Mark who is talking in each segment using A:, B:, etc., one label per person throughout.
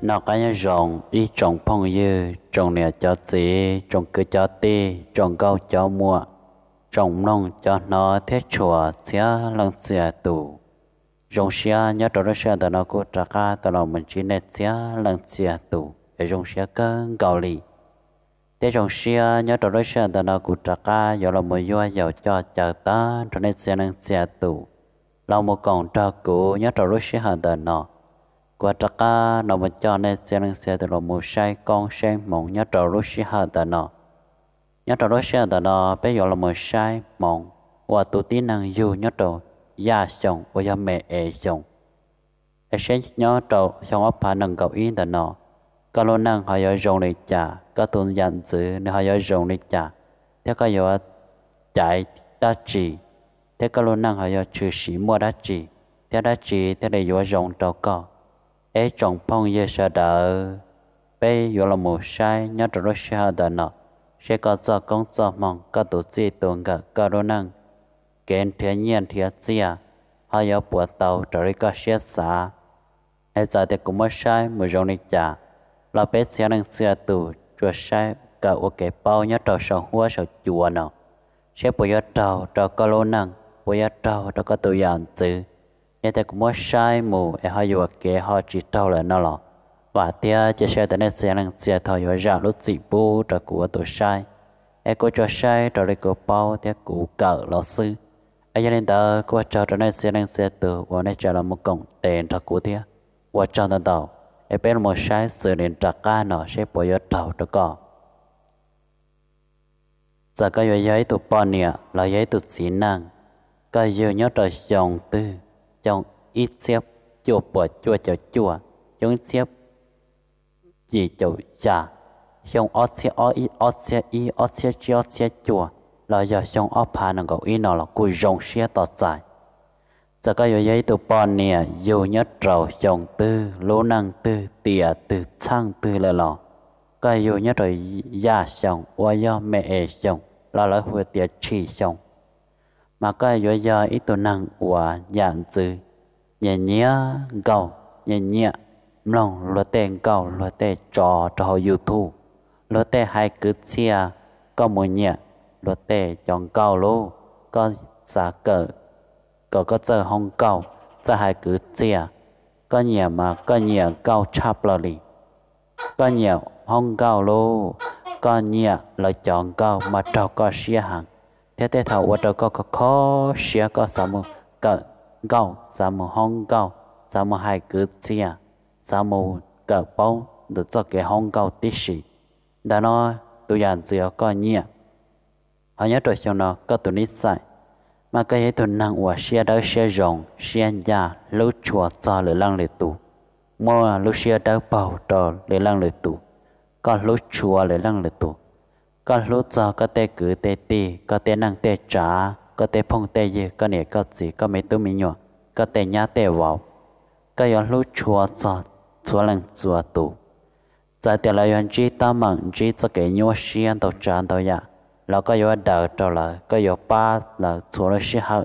A: nó cái nhớ rồng ít trồng phong dư trồng nè cho chỉ trồng cứ cho ti trồng câu cho mua trồng nông cho nó thế chùa xía lần xía tủ rồng xía nhớ trồng đó xía tao nó cũng trả cá tao nó mình chỉ nè xía lần xía tủ để rồng xía cơn gạo lì thế rồng xía nhớ trồng đó xía tao nó cũng trả cá giờ là mới vô giờ cho chờ ta trồng nè xía lần xía tủ lâu một còn cho cụ nhớ trồng đó xía hàng tao nó qua trắc cá nó mà cho nên xe từ một sai con sen mộng nhớ trâu lúc xí hà ta nó nhớ trâu lúc xí hà ta nó bây giờ là một sai mộng và tụ tí năng dù nhớ trâu gia chồng và gia mẹ chồng sẽ nhớ trâu trong ấp phá năng cầu yên ta nó có lô năng họ có dùng để trả có tuần dặn chữ nên họ có dùng để trả thế có giờ chạy đá chỉ thế có lô năng họ có trừ sĩ mua đá chỉ thế đá chỉ thế để vô dùng trâu có ấy trồng phong ye sợ đỡ bây giờ là một sai nhớ trâu lúc xí hà ta nó sẽ có cho công cho mong có tổ chức tuần cả có lô năng kén thiên nhiên thiên chia họ có bùa tàu trở đi có xe xả hay giờ thì cũng mất sai một dòng này trả là bé xe năng xe tù chùa sai cả ô kẻ bao nhớ trâu sầu hoa sầu chùa nào sẽ bùa nhớ trâu trâu có lô năng bùa nhớ trâu trâu có tù dàn chữ nhớ thì cũng mất sai mù để họ dùng kẻ họ chỉ trâu là nó lọ và tia chỉ xe tới nơi xe năng xe thôi vừa ra lúc chỉ bu trâu của tù sai ai có cho sai trâu đây có bao tia cụ cỡ lọ sư ai cho nên tớ có cho trở nên xe năng xe từ và nên trở là một cổng tiền trâu của tia và cho tớ tàu ai biết một sai sự nên trả ca nó sẽ bỏ vô trâu trâu có giờ có giấy tụ bao nhiêu là giấy tụ chỉ năng có nhiều nhớ trâu dòng tư dòng ít xếp chua bỏ chua chua chua dòng xếp gì chua già dòng ót xếp ót ít ót xếp ít ót xếp chua ót xếp chua là giờ dòng ót phá năng cầu ít nó là cùi rong xếp tỏ dài giờ có giấy tụ bao nhiêu dù nhớ trâu dòng tư lô năng tư tỉa tư chăng tư là lọ có dù nhớ rồi già dòng và do mẹ dòng là vừa tỉa chỉ dòng mà cái giờ giờ ít tụ năng và dạng chữ nhẹ nhẹ gạo nhẹ nhẹ lòng lo tên gạo lo tên trò trò YouTube lo tên hai cứ chia có một nhẹ lo tên chọn gạo lô có giá cỡ có giờ hong gạo giờ hai cứ chia có nhẹ mà có nhẹ gạo chắp là đi có nhẹ hong gạo lô có nhẹ là chọn gạo mà trò có xia hàng thế thế thầu ở đâu có khó xia có sao mà cỡ gạo sao mà hong gạo sao mà hai cứ chia sao mà cỡ bao được cho cái hong gạo tí xì đã nói tôi dàn dừa có nhẹ họ nhớ rồi cho nó có tụi nít sai mà cái ấy tụi năng và xia đó xia rồng xia già lúc chùa cho lửa lăng lửa tù mua lúc xia đó bầu trò lửa lăng lửa tù còn lúc chùa lửa lăng lửa tù có lúc cho có thể cứ tê tì có thể năng tê trả có thể phong tê gì có nè có gì có mấy túi mình nhỏ có thể nhá tê vào có yếu lúc chùa cho chùa lần chùa tù giờ thì là yếu chỉ ta mặn chỉ cho cái nhau xiên tàu tràn tàu ya là có yếu đỡ trở lại có yếu ba là chùa là xí hậu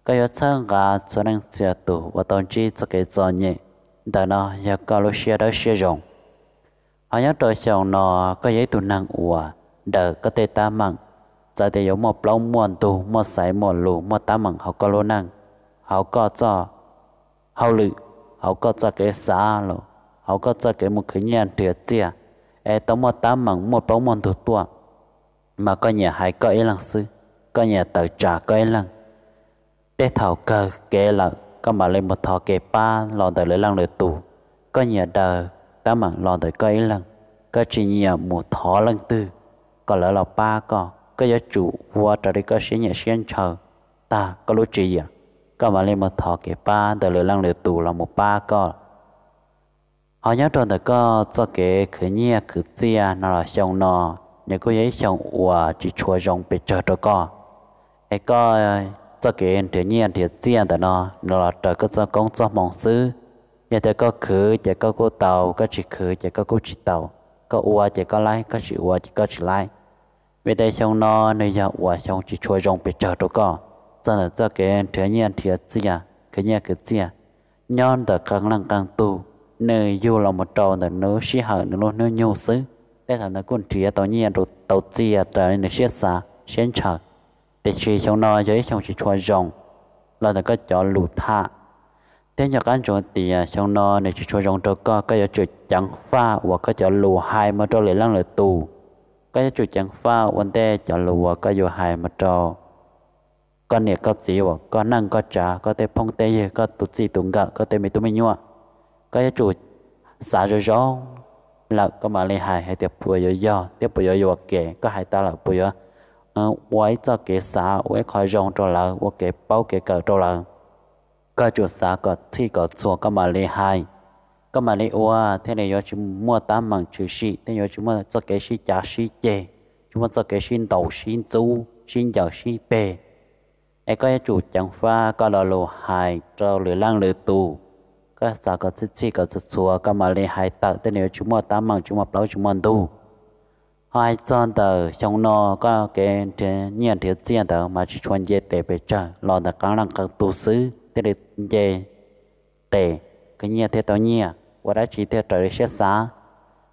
A: có yếu chân gà chùa lần chùa tù và tàu chỉ cho cái cho nhẹ đỡ nó yếu có lúc xí đó xí rồng họ nhớ trời chồng nó có giấy tù năng ủa đỡ có thể ta mặn giờ thì có một lông muôn tù một sải một lù một ta mặn họ có lô năng họ có cho họ lự họ có cho cái xã lộ họ có cho cái một cái nhà thiệt chia tao một ta mặn một bóng muôn tù tua mà có nhà hay có ý lăng sư có nhà tự trả có ý lăng để thảo cơ kế là có mà lên một thọ kế ba lò tới lấy lăng lời tù có nhà đờ ta mặn lò tới có ý lăng có chỉ nhà một thọ lăng tư có lẽ là ba có giá chủ vua trở đi có xí nhẹ xuyên chờ ta có lúc gì à có mà lên một thọ cái ba từ lời lăng lời tù là một ba có họ nhớ trong đó có cho cái khởi nhẹ khởi chia nó là xong nó nếu có giấy xong và chỉ chua rong bị chờ đó có ấy có cho cái thế nhẹ thì chia đó nó là trời có cho công cho mong sư nhà thì có khởi chỉ có cô tàu có chỉ khởi chỉ có cô chỉ tàu có ua chỉ có lái có chỉ ua chỉ có chỉ lái vì đây xong nó nơi giờ ua xong chỉ chua rong bị chờ đó có cho nên cho cái thế nhiên thiệt gì à cái nhà cái gì à nhon được càng lăng càng tu nơi dù là một trò là nó xí hở nó nhiều xứ thế là nó cũng chỉ tao nhiên rồi tao chia trở nên xí xa xén chở để chỉ trong nó giấy trong chỉ chua rồng là nó có cho lụt thạ thế nhờ cái chỗ thì trong nó này chỉ chua rồng cho có cái chỗ chẳng pha hoặc cái chỗ lụt hai mà cho lại lăng lại tù cái chỗ chẳng pha vấn đề cho lụt cái chỗ hai mà cho con này có gì hoặc có năng có trả có thể phong tế gì có tụt gì tụt gạo có thể mấy tụi mình nhua cái chỗ xả rồi gió là có mà lên hài hay tiếp bùi do tiếp bùi do kể có hai ta là bùi quay cho cái xả quay khỏi rong cho là quay cái bao cái cờ cho là có chỗ xả có thi có chùa có mà lên hài có mà lên ua thế này do chúng mua tám bằng chữ sĩ thế do chúng mua cho cái sĩ trả sĩ chê chúng mua cho cái sĩ đầu sĩ chú sĩ giàu sĩ bề ai có chủ chẳng pha có là lô hài cho lửa lăng lửa tù có sao có chi có chùa có mà lên hài tạo thế nếu chúng mua tám bằng chúng mua bao chúng mua tu hai chọn tờ trong nó có cái nhiên thiệt diện tờ mà chỉ chuyên về để về chờ lo là các năng các tu sứ thế để về để cái nhiên thiệt tao nhiên và đã chỉ thiệt trời sẽ xa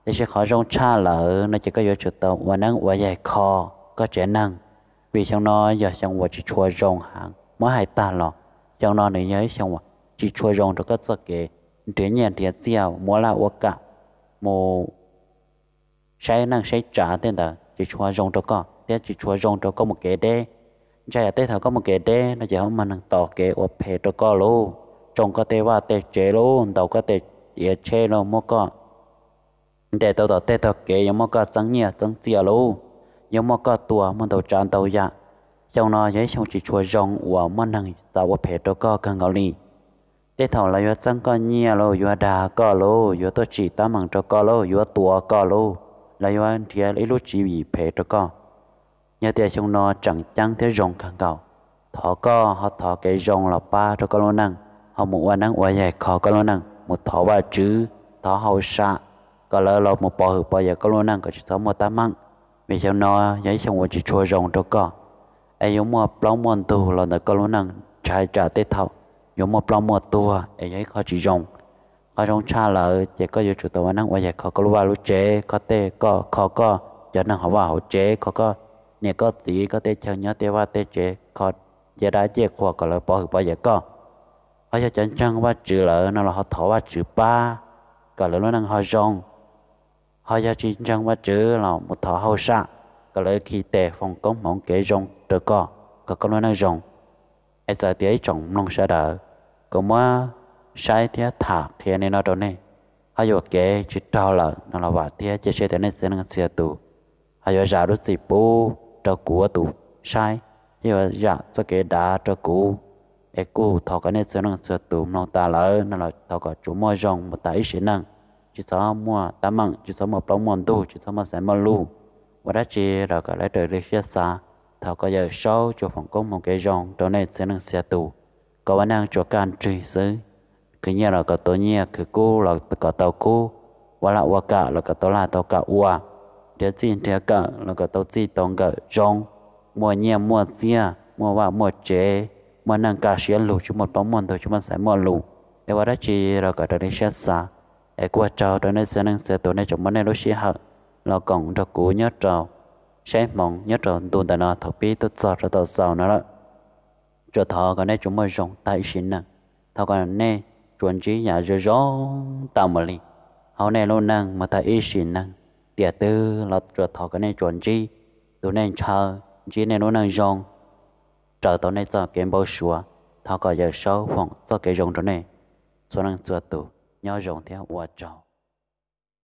A: để sẽ khó trong cha lỡ nó chỉ có yếu chủ tàu và năng và dài kho có trẻ năng vì trong nó giờ trong và chỉ chua rong hàng mới hai ta lọ trong nó này nhớ trong chỉ chua rong cho các cái trẻ nhiên thiệt giàu mua là ô cả mua sai năng sai trả tên đó chỉ chua rong cho con thế chỉ chua rong cho con một cái đê chạy tới thằng có một cái đê nó chỉ không mà năng tỏ cái ô phê cho con luôn trong có thểว่าแต่เจluôn đầu có thể địa chế luôn mua con để tao tao tê tao kể giống mua con trắng nhẹ trắng chia luôn giống mua con tua mua tao tràn tao ya trong nó giấy trong chỉ chua rong và mua năng tao ô phê cho con càng ngầu đi thế thằng là yo trắng con nhẹ luôn yo đà con luôn yo tôi chỉ tao mang cho con luôn yo tua con luôn là yo anh thì lấy lúc chỉ vì phê cho con nhớ tiền trong nó chẳng trắng thế rong càng ngầu thọ co họ thọ cái rong là ba cho con luôn năng họ một quan năng quan dài khó có lo năng một thọ và chữ thọ hậu xạ có lỡ lọt một bò hữu bò giờ có lo năng có chỉ sống một tám măng vì sao nó giấy trong một chỉ chua rồng cho con ai giống một plong mòn tu là nó có lo năng trái trả tết thọ giống một plong một tua ai giấy khó chỉ rồng có trong cha là chỉ có yêu chủ tàu quan năng quan dài khó có lo lúc chế có tê có khó có cho năng họ vào hậu chế có nè có gì có tê chờ nhớ tê qua tê chế khó giờ đã chế khoa có lỡ bò hữu bò giờ có họ cho chân chân qua chữ lỡ nó là họ thọ qua chữ ba cả lỡ nó năng họ rong họ cho chân chân qua chữ là một thọ hậu xạ cả lỡ khi tè phòng công mong kế rong trở có nó năng rong ai giờ thì ấy trồng nông sẽ đỡ có mà sai thế thả thế nên nó đâu này họ cho kế chữ trao lỡ nó là vả thế chế chế thế nên sẽ năng xe tù họ cho giả đốt gì bố cho của tù sai giờ giả cho kế đá cho cũ ai cô thọ cái này sẽ năng sửa tụm nó ta lỡ nó là thọ cái chỗ mua rong một tại sĩ năng chỉ có mua tám măng chỉ có một bông mòn tu chỉ có một sản măng lu và đã chỉ là cái lấy đời lịch sử xa thọ cái giờ sau cho phòng công một cái rong cho nên sẽ năng sửa tụ có khả năng cho can truy xứ cái nhà là cái tổ nhà cái cô là cái tàu cô và lại và cả là cái tàu là tàu cả ua để xin theo cả là cái tàu gì tàu cả rong mua nhà mua chia mua vào mua chế mà năng cả xuyên lù chúng một bóng mòn thôi chúng mình sẽ mua lù để vào đó chỉ là cả đời sẽ xa để qua trâu đó nên sẽ năng sẽ tổ này chúng mình nên đối xí hận là còn cho cũ nhớ trâu sẽ mong nhớ trâu tuần tại nó thọ bí tốt giọt rồi tàu sầu nó đó cho thọ cái này chúng mình rong tại xin năng thọ cái này chuẩn chỉ nhà rồi rong tao mà đi họ này luôn năng mà tại ý xin năng tiệt tư là cho thọ cái này chuẩn chỉ tụi nên chờ chỉ này luôn năng rong trở tới này cho cái bao xua thọ có giờ sau phòng cho cái rong đó này cho năng cho tụ nhau rong theo qua trâu